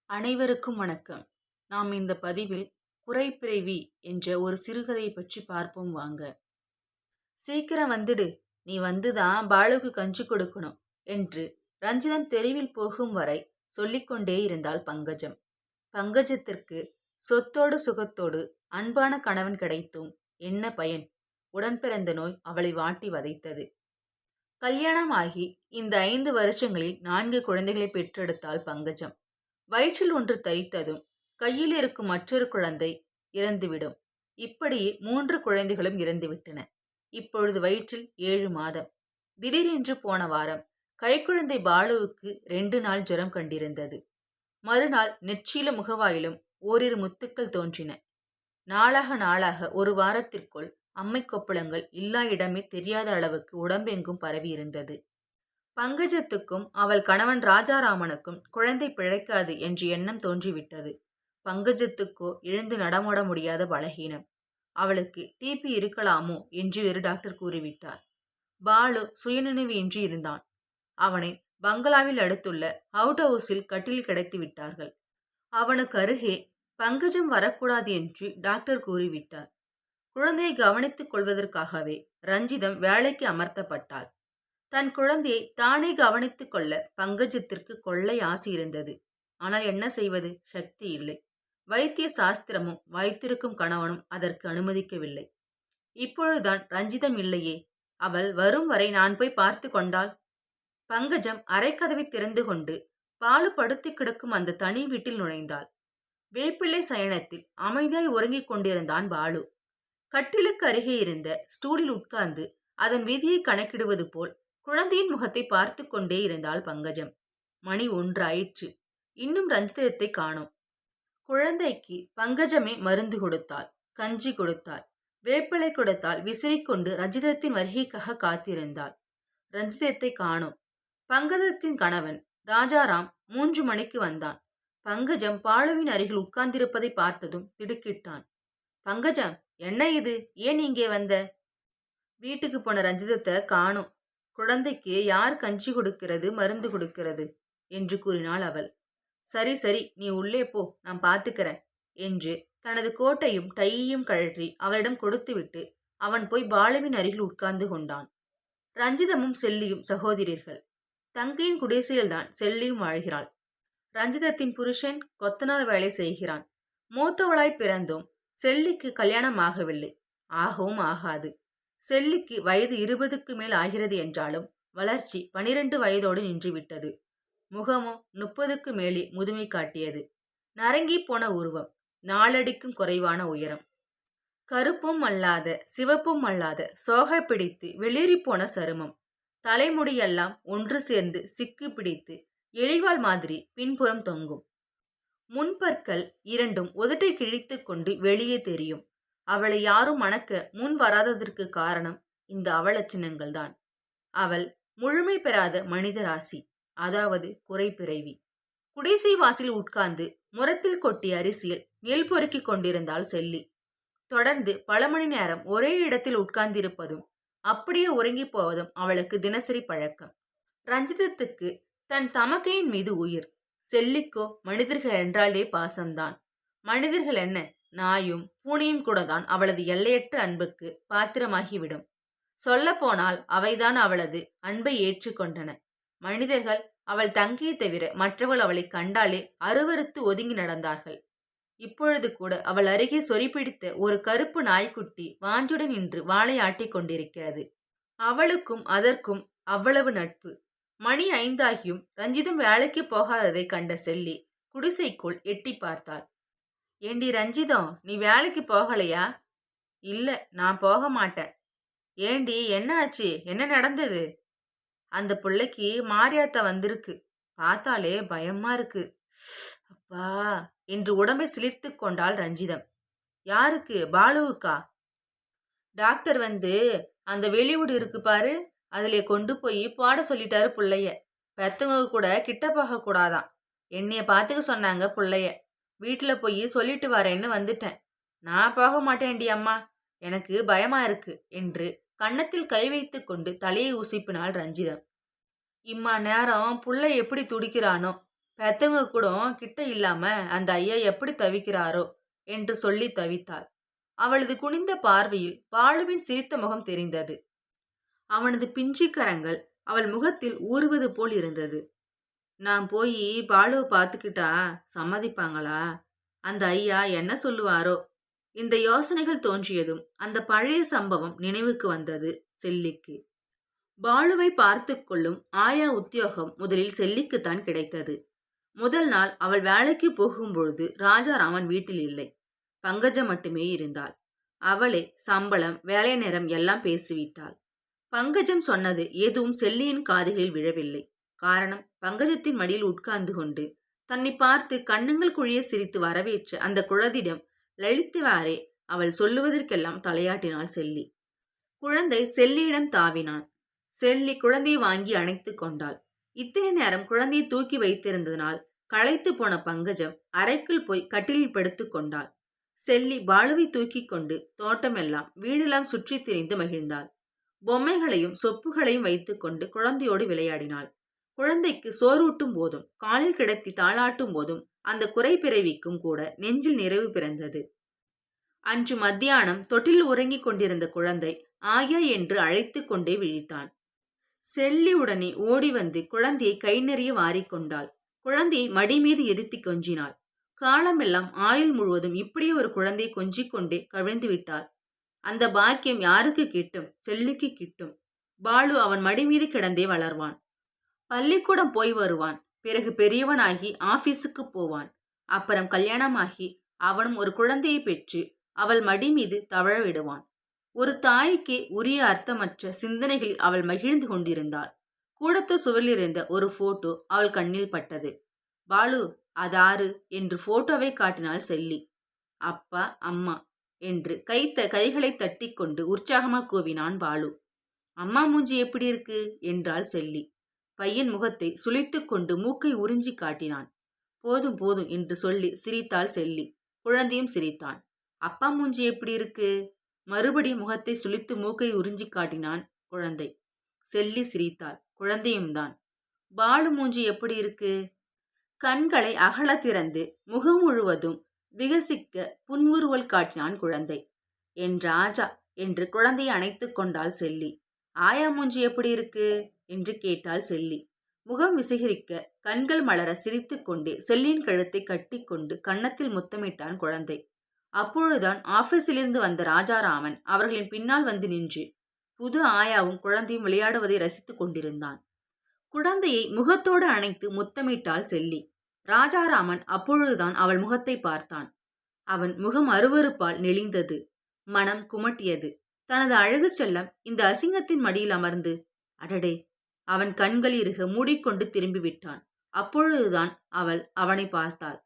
அனைவருக்கும் வணக்கம். நாம் இந்த பதிவில் குறைப்பிறவி என்ற ஒரு சிறுகதையை பற்றி பார்ப்போம் வாங்க. சீக்கிரம் வந்துடு, நீ வந்துதான் பாலுக்கு கஞ்சி கொடுக்கணும் என்று ரஞ்சிதம் தெருவில் போகும் வரை சொல்லிக்கொண்டே இருந்தாள் பங்கஜம். பங்கஜத்திற்கு சொத்தோடு சுகத்தோடு அன்பான கணவன் கிடைத்தும் என்ன பயன்? உடன் பிறந்த நோய் அவளை வாட்டி வதைத்தது. கல்யாணமாகி இந்த 5 வருஷங்களில் 4 குழந்தைகளை பெற்றெடுத்தாள் பங்கஜம். வயிற்றில் ஒன்று தரித்ததும் கையில் இருக்கும் மற்றொரு குழந்தை இறந்துவிடும். இப்படியே 3 குழந்தைகளும் இறந்துவிட்டன. இப்பொழுது வயிற்றில் 7 மாதம். திடீரென்று போன வாரம் கைக்குழந்தை பாலுவுக்கு 2 நாள் ஜுரம் கண்டிருந்தது. மறுநாள் நெற்றியிலும் முகவாயிலும் ஓரிரு முத்துக்கள் தோன்றின. நாளாக நாளாக ஒரு வாரத்திற்குள் அம்மை கொப்பளங்கள் இல்லா இடமே தெரியாத அளவுக்கு உடம்பெங்கும் பரவியிருந்தது. பங்கஜத்துக்கும் அவள் கணவன் ராஜாராமனுக்கும் குழந்தை பிழைக்காது என்ற எண்ணம் தோன்றிவிட்டது. பங்கஜத்துக்கோ எழுந்து நடமாட முடியாத பலகீனம். அவளுக்கு டிபி இருக்கலாமோ என்று வேறு டாக்டர் கூறிவிட்டார். பாலு சுயநினைவு இன்றி இருந்தான். அவனை பங்களாவில் அடுத்துள்ள அவுட் ஹவுஸில் கட்டில் கிடத்தி விட்டார்கள். அவனுக்கு அருகே பங்கஜம் வரக்கூடாது என்று டாக்டர் கூறிவிட்டார். குழந்தையை கவனித்துக் கொள்வதற்காகவே ரஞ்சிதம் வேலைக்கு அமர்த்தப்பட்டாள். தன் குழந்தையை தானே கவனித்துக் கொள்ள பங்கஜத்திற்கு கொள்ளை ஆசை இருந்தது. ஆனால் என்ன செய்வது? சக்தி இல்லை. வைத்திய சாஸ்திரமும் வைத்திருக்கும் கணவனும் அதற்கு அனுமதிக்கவில்லை. இப்பொழுதுதான் ரஞ்சிதம் இல்லையே, அவள் வரும் வரை நான் போய் பார்த்து கொண்டாள். பங்கஜம் அரைக்கதவை திறந்து கொண்டு பாலு படுத்து கிடக்கும் அந்த தனி வீட்டில் நுழைந்தாள். வேப்பிள்ளை சயனத்தில் அமைதியாய் உறங்கிக் கொண்டிருந்தான் பாலு. கட்டிலுக்கு அருகே இருந்த ஸ்டூலில் உட்கார்ந்து அதன் விதியை கணக்கிடுவது போல் குழந்தையின் முகத்தை பார்த்து கொண்டே இருந்தாள் பங்கஜம். மணி 1 ஆயிற்று. இன்னும் ரஞ்சிதத்தை காணோம். குழந்தைக்கு பங்கஜமே மருந்து கொடுத்தாள், கஞ்சி கொடுத்தாள், வேப்பிலை கொடுத்தாள். விசிறிக்கொண்டு ரஞ்சிதத்தின் வருகைக்காக காத்திருந்தாள். ரஞ்சிதத்தை காணோம். பங்கஜத்தின் கணவன் ராஜாராம் 3 மணிக்கு வந்தான். பங்கஜம் பாலுவின் அருகில் உட்கார்ந்திருப்பதை பார்த்ததும் திடுக்கிட்டான். பங்கஜம், என்ன இது? ஏன் இங்கே வந்த? வீட்டுக்கு போன ரஞ்சிதத்தை காணோம். குழந்தைக்கு யார் கஞ்சி கொடுக்கிறது, மருந்து கொடுக்கிறது என்று கூறினாள் அவள். சரி சரி, நீ உள்ளே போ, நான் பார்த்துக்கிறேன் என்று தனது கோட்டையும் டையையும் கழற்றி அவளிடம் கொடுத்துவிட்டு அவன் போய் பாலுவின் அருகில் உட்கார்ந்து கொண்டான். ரஞ்சிதமும் செல்லியும் சகோதரிகள். தங்கையின் குடிசையில்தான் செல்லியும் வாழ்கிறாள். ரஞ்சிதத்தின் புருஷன் கொத்தனார் வேலை செய்கிறான். மூத்தவளாய் பிறந்தும் செல்லிக்கு கல்யாணம் ஆகவில்லை, ஆகவும் ஆகாது. செல்லிக்கு வயது 20க்கு மேல் ஆகிறது என்றாலும் வளர்ச்சி 12 வயதோடு நின்றுவிட்டது. முகமோ 30க்கு மேலே முதுமை காட்டியது. நரங்கி போன உருவம், 4 அடிக்கும் குறைவான உயரம். கருப்பும் அல்லாத சிவப்பும் அல்லாத சோகை பிடித்து வெளியேறிப்போன சருமம். தலைமுடியெல்லாம் ஒன்று சேர்ந்து சிக்கு பிடித்து எலிவால் மாதிரி பின்புறம் தொங்கும். முன்பற்கள் இரண்டும் உதட்டை கிழித்து கொண்டு வெளியே தெரியும். அவளை யாரும் மணக்க முன் வராததற்கு காரணம் இந்த அவலட்சணங்கள்தான். அவள் முழுமை பெறாத மனித ராசி, அதாவது குறைப்பிறவி. குடிசை வாசில் உட்கார்ந்து முரத்தில் கொட்டிய அரிசியில் நெல் பொறுக்கிக் கொண்டிருந்தாள் செல்லி. தொடர்ந்து பல மணி நேரம் ஒரே இடத்தில் உட்கார்ந்திருப்பதும் அப்படியே உறங்கி போவதும் அவளுக்கு தினசரி பழக்கம். ரஞ்சிதத்துக்கு தன் தமக்கையின் மீது உயிர். செல்லிக்கோ மனிதர்கள் என்றாலே பாசம்தான். மனிதர்கள் என்ன, நாயும் பூனையும் கூட தான் அவளது எல்லையற்ற அன்புக்கு பாத்திரமாகிவிடும். சொல்லப்போனால் அவைதான் அவளது அன்பை ஏற்றுக்கொண்டன. மனிதர்கள் அவள் தங்கையை தவிர மற்றவள் அவளை கண்டாலே அருவருத்து ஒதுங்கி நடந்தார்கள். இப்பொழுது கூட அவள் அருகே சொறி பிடித்த ஒரு கருப்பு நாய்க்குட்டி வாஞ்சுடன் நின்று வாளை ஆட்டிக் கொண்டிருக்கிறது. அவளுக்கும் அதற்கும் அவ்வளவு நட்பு. மணி 5 ஆகியும் ரஞ்சிதம் வேலைக்கு போகாததை கண்ட செல்லி குடிசைக்குள் எட்டி பார்த்தாள். ஏண்டி ரஞ்சிதம், நீ வேலைக்கு போகலையா? இல்ல, நான் போக மாட்டேன். ஏண்டி, என்ன ஆச்சு? என்ன நடந்தது? அந்த பிள்ளைக்கு மாரியாத்தா வந்திருக்கு. பார்த்தாலே பயமா இருக்கு. அப்பா என்று உடம்பை சிலிர்த்து கொண்டாள் ரஞ்சிதம். யாருக்கு? பாலுவுக்கா? டாக்டர் வந்து அந்த வெளியூடு இருக்கு பாரு, அதிலே கொண்டு போய் பாட சொல்லிட்டாரு புள்ளைய. பெத்தவங்க கூட கிட்ட போக கூடாதான். என்னைய பார்த்துக்க சொன்னாங்க புள்ளைய. வீட்டில் போய் சொல்லிட்டு வரேன்னு வந்துட்டேன். நான் போக மாட்டேன்டி அம்மா, எனக்கு பயமா இருக்கு என்று கன்னத்தில் கை வைத்து கொண்டு தலையை உசிப்பினாள் ரஞ்சிதம். இம்மா நேரம் புள்ளை எப்படி துடிக்கிறானோ. பெத்தவங்க கூட கிட்ட இல்லாம அந்த ஐயா எப்படி தவிக்கிறாரோ என்று சொல்லி தவித்தாள். அவளது குனிந்த பார்வையில் பாலுவின் சிரித்த முகம் தெரிந்தது. அவனது பிஞ்சி கரங்கள் அவள் முகத்தில் ஊறுவது போல் இருந்தது. நான் போய் பாலுவ பார்த்துக்கிட்டா சம்மதிப்பாங்களா? அந்த ஐயா என்ன சொல்லுவாரோ? இந்த யோசனைகள் தோன்றியதும் அந்த பழைய சம்பவம் நினைவுக்கு வந்தது செல்லிக்கு. பாலுவை பார்த்துக் கொள்ளும் ஆயா உத்தியோகம் முதலில் செல்லிக்குத்தான் கிடைத்தது. முதல் நாள் அவள் வேலைக்கு போகும்பொழுது ராஜாராமன் வீட்டில் இல்லை. பங்கஜம் மட்டுமே இருந்தாள். அவளே சம்பளம், வேலை நேரம் எல்லாம் பேசிவிட்டாள். பங்கஜம் சொன்னது எதுவும் செல்லியின் காதுகளில் விழவில்லை. காரணம், பங்கஜத்தின் மடியில் உட்கார்ந்து கொண்டு தன்னை பார்த்து கண்ணுங்கள் குழிய சிரித்து வரவேற்ற அந்த குழந்தையிடம் லலித்தவாறே அவள் சொல்லுவதற்கெல்லாம் தலையாட்டினாள் செல்லி. குழந்தை செல்லியிடம் தாவினான். செல்லி குழந்தையை வாங்கி அணைத்துக் கொண்டாள். இத்தனை நேரம் குழந்தையை தூக்கி வைத்திருந்ததனால் களைத்து போன பங்கஜம் அறைக்குள் போய் கட்டிலில் படுத்துக் கொண்டாள். செல்லி பாலுவை தூக்கி கொண்டு தோட்டமெல்லாம் வீடெல்லாம் சுற்றி திரிந்து மகிழ்ந்தாள். பொம்மைகளையும் சொப்புகளையும் வைத்துக்கொண்டு குழந்தையோடு விளையாடினாள். குழந்தைக்கு சோறூட்டும் போதும் காலில் கிடத்தி தாளாட்டும் போதும் அந்த குறை பிறவிக்கும் கூட நெஞ்சில் நிறைவு பிறந்தது. அன்று மத்தியானம் தொட்டில் உறங்கிக் கொண்டிருந்த குழந்தை ஆயா என்று அழைத்து கொண்டே விழித்தான். செல்லி உடனே ஓடி வந்து குழந்தையை கை நிறைய வாரிக்கொண்டாள். குழந்தையை மடி மீது இருத்தி கொஞ்சினாள். காலமெல்லாம் ஆயுள் முழுவதும் இப்படியே ஒரு குழந்தையை கொஞ்சிக் கொண்டே கவிழ்ந்து விட்டாள். அந்த பாக்கியம் யாருக்கு கிட்டும்? செல்லிக்கு கிட்டும். பாலு அவன் மடி மீது கிடந்தே வளர்வான். பள்ளிக்கூடம் போய் வருவான். பிறகு பெரியவனாகி ஆபீஸுக்கு போவான். அப்புறம் கல்யாணமாகி அவனும் ஒரு குழந்தையை பெற்று அவள் மடி மீது தவழ விடுவான். ஒரு தாய்க்கே உரிய அர்த்தமற்ற சிந்தனைகளில் அவள் மகிழ்ந்து கொண்டிருந்தாள். கூடத்து சுவரிலிருந்த ஒரு போட்டோ அவள் கண்ணில் பட்டது. பாலு, அதாரு என்று போட்டோவை காட்டினாள் செல்லி. அப்பா, அம்மா என்று கைகளை தட்டி கொண்டு உற்சாகமாக கூவினான் பாலு. அம்மா மூஞ்சி எப்படி இருக்கு என்றாள் செல்லி. பையன் முகத்தை சுளித்து கொண்டு மூக்கை உறிஞ்சி காட்டினான். போதும் போதும் என்று சொல்லி சிரித்தாள் செல்லி. குழந்தையும் சிரித்தான். அப்பா மூஞ்சி எப்படி இருக்கு? மறுபடியும் முகத்தை சுளித்து மூக்கை உறிஞ்சி காட்டினான் குழந்தை. செல்லி சிரித்தாள். குழந்தையும் தான். பாலு மூஞ்சி எப்படி இருக்கு? கண்களை அகல திறந்து முகம் முழுவதும் விகசிக்க புன்முறுவல் காட்டினான் குழந்தை. என் ராஜா என்று குழந்தையை அணைத்துக் கொண்டாள் செல்லி. ஆயா மூஞ்சி எப்படி இருக்கு என்று கேட்டாள் செல்லி. முகம் விசிகரிக்க கண்கள் மலர சிரித்துக் கொண்டே செல்லியின் கழுத்தை கட்டி கொண்டு கன்னத்தில் முத்தமிட்டான் குழந்தை. அப்பொழுதுதான் ஆபீஸிலிருந்து வந்த ராஜாராமன் அவர்களின் பின்னால் வந்து நின்று புது ஆயாவும் குழந்தையும் விளையாடுவதை ரசித்துக் கொண்டிருந்தான். குழந்தையை முகத்தோடு அணைத்து முத்தமிட்டாள் செல்லி. ராஜாராமன் அப்பொழுதுதான் அவள் முகத்தை பார்த்தான். அவன் முகம் அருவருப்பால் நெளிந்தது. மனம் குமட்டியது. தனது அழகு செல்லம் இந்த அசிங்கத்தின் மடியில் அமர்ந்து, அடடே! அவன் கண்கள் இறுக மூடிக்கொண்டு திரும்பிவிட்டான். அப்பொழுதுதான் அவள் அவனை பார்த்தாள்.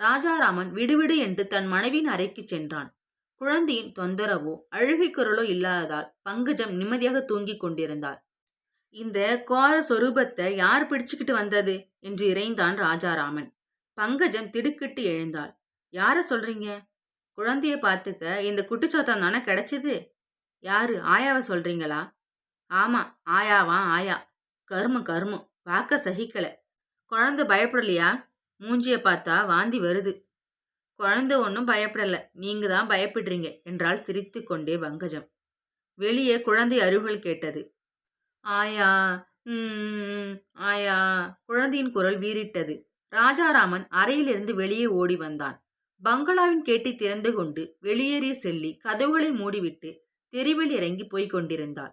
ராஜாராமன் விடுவிடு என்று தன் மனைவியின் அறைக்கு சென்றான். குழந்தையின் தொந்தரவோ அழுகை குரலோ இல்லாததால் பங்கஜம் நிம்மதியாக தூங்கிக் கொண்டிருந்தாள். இந்த கோர சொரூபத்தை யார் பிடிச்சுக்கிட்டு வந்தது என்று இறைந்தான் ராஜாராமன். பங்கஜம் திடுக்கிட்டு எழுந்தாள். யார சொல்றீங்க? குழந்தைய பார்த்துக்க இந்த குட்டிச்சாத்தான் தானே கிடைச்சது. யாரு, ஆயாவை சொல்றீங்களா? ஆமா, ஆயாவா ஆயா. கருமம் கருமம், பார்க்க சகிக்கல. குழந்தை பயப்படலையா? மூஞ்சிய பார்த்தா வாந்தி வருது. குழந்தை ஒன்றும் பயப்படல, நீங்க தான் பயப்படுறீங்க என்றால் சிரித்து கொண்டே பங்கஜம். வெளியே குழந்தை அருகுகள் கேட்டது. ஆயா, ஆயா. குழந்தையின் குரல் வீறிட்டது. ராஜாராமன் அறையிலிருந்து வெளியே ஓடி வந்தான். பங்களாவின் கேட்டை திறந்து கொண்டு வெளியேறிய செல்லி கதவுகளை மூடிவிட்டு தெருவில் இறங்கி போய்க் கொண்டிருந்தாள்.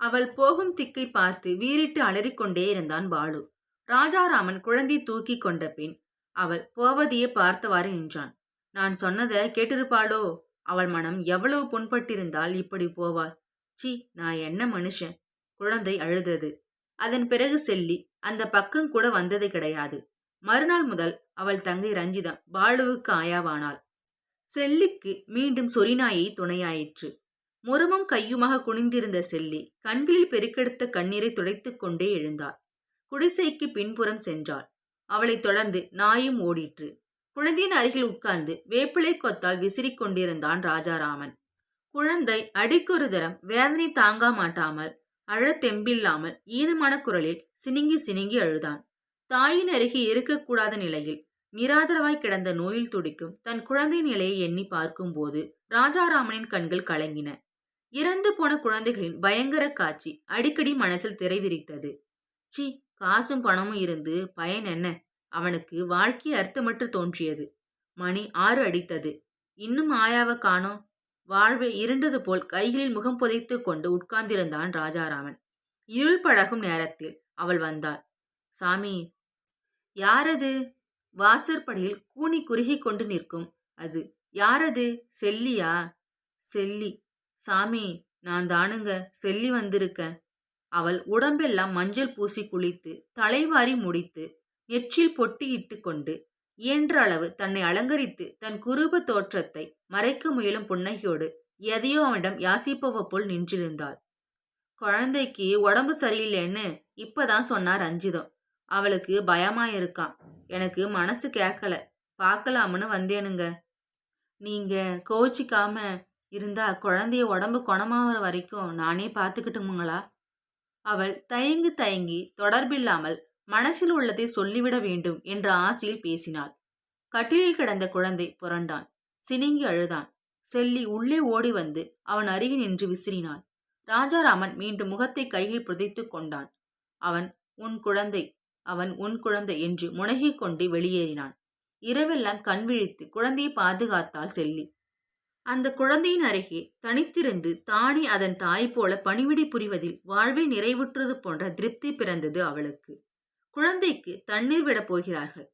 அவள் போகும் திக்கை பார்த்து வீறிட்டு அலறிக்கொண்டே இருந்தான் பாலு. ராஜாராமன் குழந்தையை தூக்கி கொண்ட பின் அவள் போவதையே பார்த்தவாறு நின்றான். நான் சொன்னதை கேட்டிருப்பாளோ? அவள் மனம் எவ்வளவு புண்பட்டிருந்தால் இப்படி போவாள்? சி, நான் என்ன மனுஷன்? குழந்தை அழுதது. அதன் பிறகு செல்லி அந்த பக்கம் கூட வந்தது கிடையாது. மறுநாள் முதல் அவள் தங்கை ரஞ்சிதம் பாலுவுக்கு ஆயாவானாள். செல்லிக்கு மீண்டும் சொரிநாயை துணையாயிற்று. முரமும் கையுமாக குனிந்திருந்த செல்லி கண்களில் பெருக்கெடுத்த கண்ணீரை துடைத்துக் கொண்டே எழுந்தாள். குடிசைக்கு பின்புறம் சென்றாள். அவளை தொடர்ந்து நாயும் ஓடிற்று. குழந்தையின் அருகில் உட்கார்ந்து வேப்பிலை கொத்தால் விசிறிக் கொண்டிருந்தான் ராஜாராமன். குழந்தை அடிக்கொரு தரம் வேதனை தாங்க மாட்டாமல் அழ தெம்பில்லாமல் ஈனமான குரலில் சினுங்கி சினுங்கி அழுதான். தாயின் அருகே இருக்கக்கூடாத நிலையில் நிராதரவாய் கிடந்த நோயில் துடிக்கும் தன் குழந்தை நிலையை எண்ணி பார்க்கும்போது ராஜாராமனின் கண்கள் கலங்கின. இறந்து போன குழந்தைகளின் பயங்கர காட்சி அடிக்கடி மனசில் திரை விரித்தது. சி, காசும் பணமும் இருந்து பயன் என்ன? அவனுக்கு வாழ்க்கை அர்த்தமற்று தோன்றியது. மணி 6 அடித்தது. இன்னும் ஆயாவ காணோம். வாழ்வு இருண்டது போல் கைகளில் முகம் புதைத்து கொண்டு உட்கார்ந்திருந்தான் ராஜாராமன். இருள் பழகும் நேரத்தில் அவள் வந்தாள். சாமி. யாரது? வாசற்படியில் கூனி குறுகி கொண்டு நிற்கும் அது. யாரது? செல்லியா? செல்லி. சாமி, நான் தானுங்க. செல்லி வந்திருக்க. அவள் உடம்பெல்லாம் மஞ்சள் பூசி குளித்து தலைவாரி முடித்து நெற்றில் பொட்டியிட்டு கொண்டு இயன்ற அளவு தன்னை அலங்கரித்து தன் குரூப தோற்றத்தை மறைக்க முயலும் புன்னகையோடு எதையோ அவனிடம் யாசிப்பவ போல் நின்றிருந்தாள். குழந்தைக்கு உடம்பு சரியில்லைன்னு இப்பதான் சொன்னார் ரஞ்சிதம். அவளுக்கு பயமா இருக்கான். எனக்கு மனசு கேட்கல. பார்க்கலாம்னு வந்தேனுங்க. நீங்க கோச்சிக்காம இருந்தா குழந்தைய உடம்பு குணமாகற வரைக்கும் நானே பார்த்துக்கிட்டுமுங்களா? அவள் தயங்கி தயங்கி தொடர்பில்லாமல் மனசில் உள்ளதை சொல்லிவிட வேண்டும் என்ற ஆசையில் பேசினாள். கட்டிலில் கிடந்த குழந்தை புரண்டான். சினுங்கி அழுதான். செல்லி உள்ளே ஓடி வந்து அவன் அருகில் நின்று விசிறினாள். ராஜாராமன் மீண்டும் முகத்தை கையில் புதைத்து கொண்டான். அவன் உன் குழந்தை, அவன் உன் குழந்தை என்று முனகிக் கொண்டு வெளியேறினான். இரவெல்லாம் கண் விழித்து குழந்தையை பாதுகாத்தாள் செல்லி. அந்த குழந்தையின் அருகே தனித்திருந்து தானே அதன் தாய் போல பணிவிடை புரிவதில் வாழ்வை நிறைவுற்றது போன்ற திருப்தி பிறந்தது அவளுக்கு. குழந்தைக்கு தண்ணீர் விடப் போகிறார்கள்.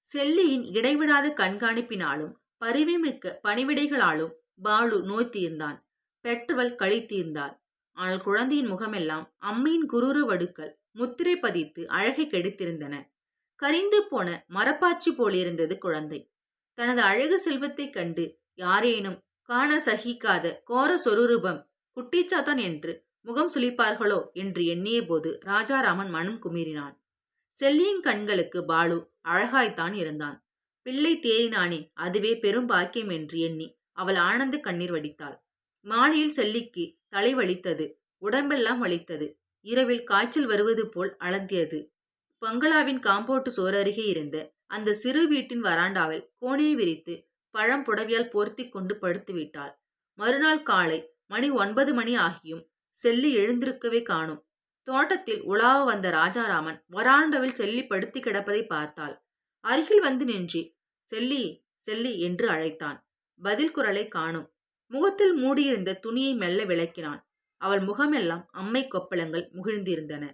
செல்லியின் இடைவிடாத கண்காணிப்பினாலும் பரிவுமிக்க பணிவிடைகளாலும் பாலு நோய் தீர்ந்தான். பெற்றவள் களி தீர்ந்தாள். ஆனால் குழந்தையின் முகமெல்லாம் அம்மையின் குரூர வடுக்கள் முத்திரை பதித்து அழகை கெடுத்திருந்தன. கரிந்து போன மரப்பாச்சி போலிருந்தது குழந்தை. தனது அழகு செல்வத்தைக் கண்டு யாரேனும் காண சகிக்காத கோர சொரூபம் குட்டிச்சாத்தான் என்று முகம் சுளிப்பார்களோ என்று எண்ணிய போது ராஜாராமன் மனம் குமிறினான். செல்லியின் கண்களுக்கு பாலு அழகாய்த்தான் இருந்தான். பிள்ளை தேறினானே, அதுவே பெரும் பாக்கியம் என்று எண்ணி அவள் ஆனந்த கண்ணீர் வடித்தாள். மாலையில் செல்லிக்கு தலை வலித்தது. உடம்பெல்லாம் வலித்தது. இரவில் காய்ச்சல் வருவது போல் அலந்தியது. பங்களாவின் காம்பவுண்டு சோர் அருகே இருந்த அந்த சிறு வீட்டின் வராண்டாவில் கோணியை விரித்து பழம் புடவியால் போர்த்தி கொண்டு படுத்து விட்டாள். மறுநாள் காலை மணி 9 மணி ஆகியும் செல்லி எழுந்திருக்கவே காணும். தோட்டத்தில் உலாவ வந்த ராஜாராமன் வராண்டாவில் செல்லி படுத்து கிடப்பதை பார்த்தாள். அருகில் வந்து நின்று செல்லி, செல்லி என்று அழைத்தான். பதில் குரலை காணும். முகத்தில் மூடியிருந்த துணியை மெல்ல விளக்கினான். அவள் முகமெல்லாம் அம்மை கொப்பளங்கள் முகிழ்ந்திருந்தன.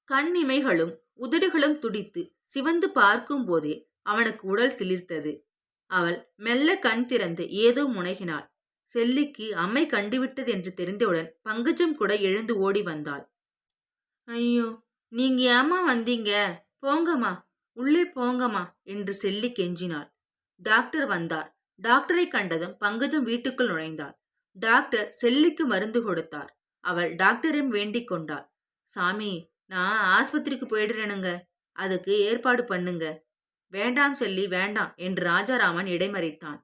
கண் இமைகளும் உதடுகளும் துடித்து சிவந்து பார்க்கும் போதே அவனுக்கு உடல் சிலிர்த்தது. அவள் மெல்ல கண் திறந்து ஏதோ முனகினாள். செல்லிக்கு அம்மை கண்டுவிட்டது என்று தெரிந்தவுடன் பங்கஜம் கூட எழுந்து ஓடி வந்தாள். ஐயோ, நீங்க ஏமா வந்தீங்க? போங்கம்மா, உள்ளே போங்கம்மா என்று செல்லி கெஞ்சினாள். டாக்டர் வந்தார். டாக்டரை கண்டதும் பங்கஜம் வீட்டுக்குள் நுழைந்தாள். டாக்டர் செல்லிக்கு மருந்து கொடுத்தார். அவள் டாக்டரையும் வேண்டிக் கொண்டாள். சாமி, நான் ஆஸ்பத்திரிக்கு போயிடுறேனுங்க. அதுக்கு ஏற்பாடு பண்ணுங்க. வேண்டாம் செல்லி, வேண்டாம் என்று ராஜாராமன் இடைமறித்தான்.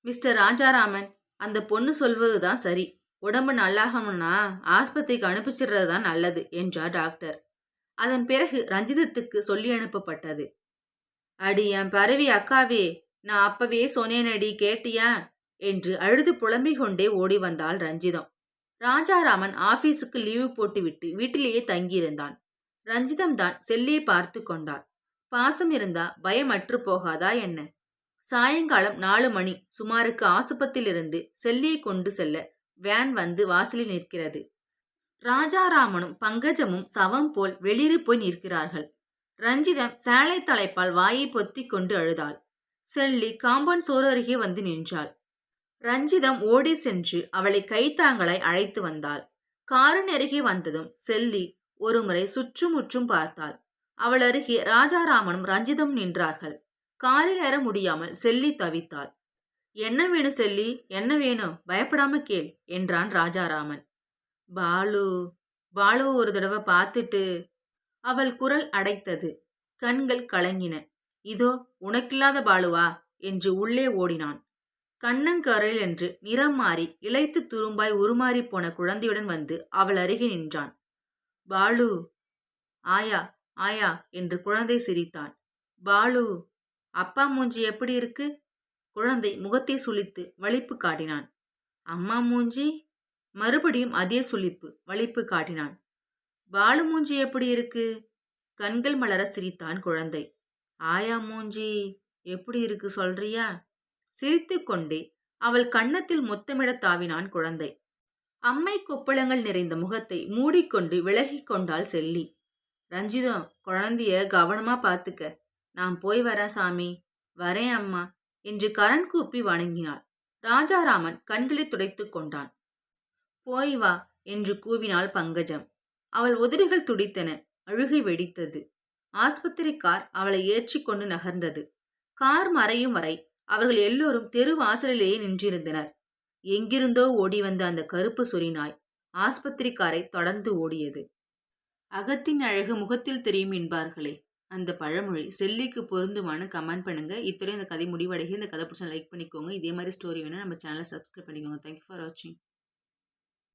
மிஸ்டர் ராஜாராமன், அந்த பொண்ணு சொல்வதுதான் சரி. உடம்பு நல்லாகணும்னா ஆஸ்பத்திரிக்கு அனுப்பிச்சிடுறது தான் நல்லது என்றார் டாக்டர். அதன் பிறகு ரஞ்சிதத்துக்கு சொல்லி அனுப்பப்பட்டது. அடி என் பரவி அக்காவே, நான் அப்பவே சொன்னேனடி, கேட்டியா என்று அழுது புலம்பிக் கொண்டே ஓடி வந்தாள் ரஞ்சிதம். ராஜாராமன் ஆபீஸுக்கு லீவு போட்டுவிட்டு வீட்டிலேயே தங்கியிருந்தான். ரஞ்சிதம் தான் செல்லியை பார்த்து கொண்டாள். பாசம் இருந்தா பயமற்று போகாதா என்ன? சாயங்காலம் 4 மணி சுமாருக்கு ஆசுபத்திலிருந்து செல்லியை கொண்டு செல்ல வேன் வந்து வாசலில் நிற்கிறது. ராஜாராமனும் பங்கஜமும் சவம் போல் வெளிரி போய் நிற்கிறார்கள். ரஞ்சிதம் சேலை தலைப்பால் வாயை பொத்தி கொண்டு அழுதாள். செல்லி காம்பவுண்ட் சோறு அருகே வந்து நின்றாள். ரஞ்சிதம் ஓடி சென்று அவளை கைத்தாங்களாய் அழைத்து வந்தாள். காரின் அருகே வந்ததும் செல்லி ஒருமுறை சுற்றுமுற்றும் பார்த்தாள். அவள் அருகே ராஜாராமனும் ரஞ்சிதம் நின்றார்கள். காரில் ஏற முடியாமல் செல்லி தவித்தாள். என்ன வேணும் செல்லி, என்ன வேணும்? பயப்படாம கேள் என்றான் ராஜாராமன். பாலு, பாலுவை ஒரு தடவை பார்த்துட்டு. அவள் குரல் அடைத்தது. கண்கள் கலங்கின. இதோ உனக்கில்லாத பாலுவா என்று உள்ளே ஓடினான். கண்ணங்கரையில் என்று நிறம் மாறி இளைத்து துரும்பாய் உருமாறி போன குழந்தையுடன் வந்து அவள் அருகே நின்றான். பாலு. ஆயா ஆயா என்று குழந்தை சிரித்தான். பாலு, அப்பா மூஞ்சி எப்படி இருக்கு? குழந்தை முகத்தை சுளித்து வலிப்பு காட்டினான். அம்மா மூஞ்சி? மறுபடியும் அதே சுளிப்பு வலிப்பு காட்டினான். பாலு மூஞ்சி எப்படி இருக்கு? கண்கள் மலர சிரித்தான் குழந்தை. ஆயா மூஞ்சி எப்படி இருக்கு சொல்றியா? சிரித்துக்கொண்டே அவள் கன்னத்தில் முத்தமிடத் தாவினான் குழந்தை. அம்மை கொப்பளங்கள் நிறைந்த முகத்தை மூடிக்கொண்டு விலகிக் கொண்டாள் செல்லி. ரஞ்சிதம், குழந்தைய கவனமா பாத்துக்க. நான் போய் வரேன் சாமி. வரேன் அம்மா என்று கரண் கூப்பி வணங்கினாள். ராஜாராமன் கண்களை துடைத்துக் கொண்டான். போய் வா என்று கூவினாள் பங்கஜம். அவள் உதடுகள் துடித்தன. அழுகை வெடித்தது. ஆஸ்பத்திரி கார் அவளை ஏற்றிக்கொண்டு நகர்ந்தது. கார் மறையும் வரை அவர்கள் எல்லோரும் தெரு வாசலிலேயே நின்றிருந்தனர். எங்கிருந்தோ ஓடி வந்த அந்த கருப்பு சொறிநாய் ஆஸ்பத்திரி காரை தொடர்ந்து ஓடியது. அகத்தின் அழகு முகத்தில் தெரியும் என்பார்களே, அந்த பழமொழி செல்லிக்கு பொருந்துமான்னு கமெண்ட் பண்ணுங்க. இத்துடன் இந்த கதை முடிவடைகிறது. இந்த கதை பிடிச்சா லைக் பண்ணிக்கோங்க. இதே மாதிரி ஸ்டோரி வேணா நம்ம சேனலை சப்ஸ்கிரைப் பண்ணிக்கோங்க. தேங்க்யூ ஃபார் வாட்சிங்.